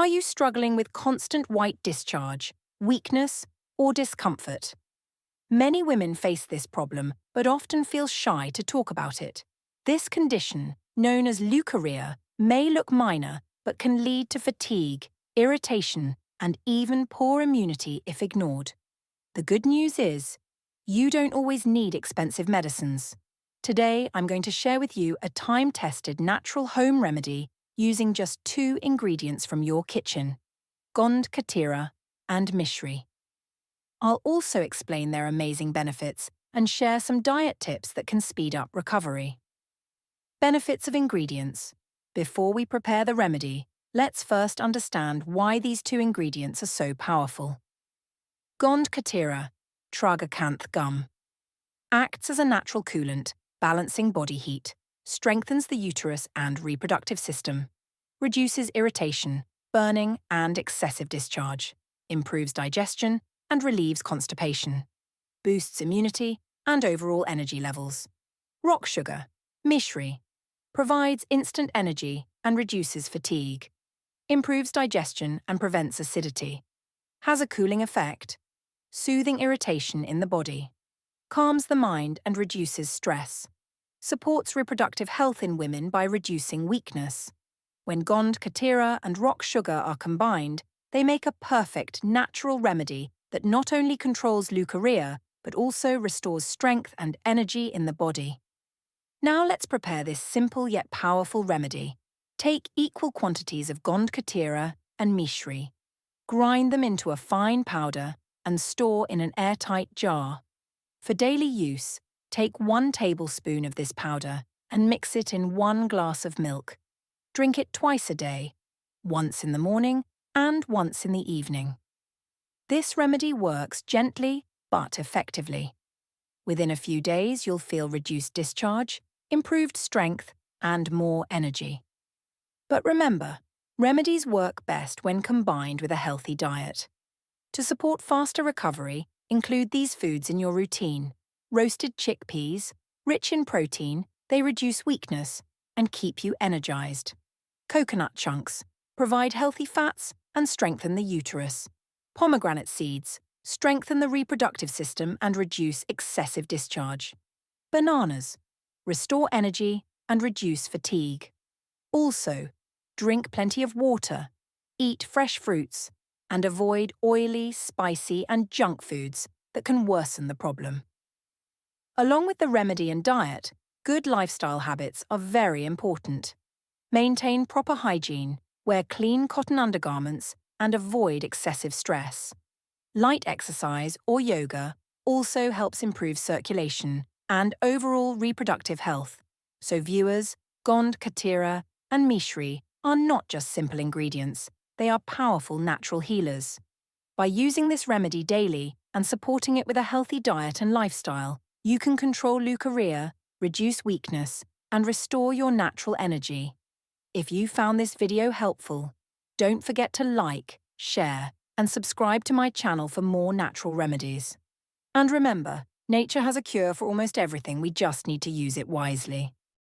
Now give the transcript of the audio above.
Are you struggling with constant white discharge, weakness, or discomfort? Many women face this problem, but often feel shy to talk about it. This condition, known as leucorrhea, may look minor, but can lead to fatigue, irritation, and even poor immunity if ignored. The good news is, you don't always need expensive medicines. Today, I'm going to share with you a time-tested natural home remedy using just 2 ingredients from your kitchen: Gond Katira and Mishri. I'll also explain their amazing benefits and share some diet tips that can speed up recovery. Benefits of ingredients. Before we prepare the remedy, let's first understand why these 2 ingredients are so powerful. Gond Katira, tragacanth gum, acts as a natural coolant, balancing body heat, strengthens the uterus and reproductive system, reduces irritation, burning, and excessive discharge, improves digestion, and relieves constipation, boosts immunity and overall energy levels. Rock sugar, Mishri, provides instant energy and reduces fatigue, improves digestion and prevents acidity, has a cooling effect, soothing irritation in the body, calms the mind and reduces stress, supports reproductive health in women by reducing weakness. When Gond Katira and rock sugar are combined, they make a perfect natural remedy that not only controls leucorrhea, but also restores strength and energy in the body. Now let's prepare this simple yet powerful remedy. Take equal quantities of Gond Katira and Mishri. Grind them into a fine powder and store in an airtight jar. For daily use, take 1 tablespoon of this powder and mix it in 1 glass of milk. Drink it twice a day, once in the morning and once in the evening. This remedy works gently but effectively. Within a few days, you'll feel reduced discharge, improved strength, and more energy. But remember, remedies work best when combined with a healthy diet. To support faster recovery, include these foods in your routine. Roasted chickpeas, rich in protein, they reduce weakness and keep you energized. Coconut chunks provide healthy fats and strengthen the uterus. Pomegranate seeds strengthen the reproductive system and reduce excessive discharge. Bananas restore energy and reduce fatigue. Also, drink plenty of water, eat fresh fruits, and avoid oily, spicy, and junk foods that can worsen the problem. Along with the remedy and diet, good lifestyle habits are very important. Maintain proper hygiene, wear clean cotton undergarments, and avoid excessive stress. Light exercise or yoga also helps improve circulation and overall reproductive health. So viewers, Gond Katira and Mishri are not just simple ingredients, they are powerful natural healers. By using this remedy daily and supporting it with a healthy diet and lifestyle, you can control leucorrhea, reduce weakness, and restore your natural energy. If you found this video helpful, don't forget to like, share, and subscribe to my channel for more natural remedies. And remember, nature has a cure for almost everything, we just need to use it wisely.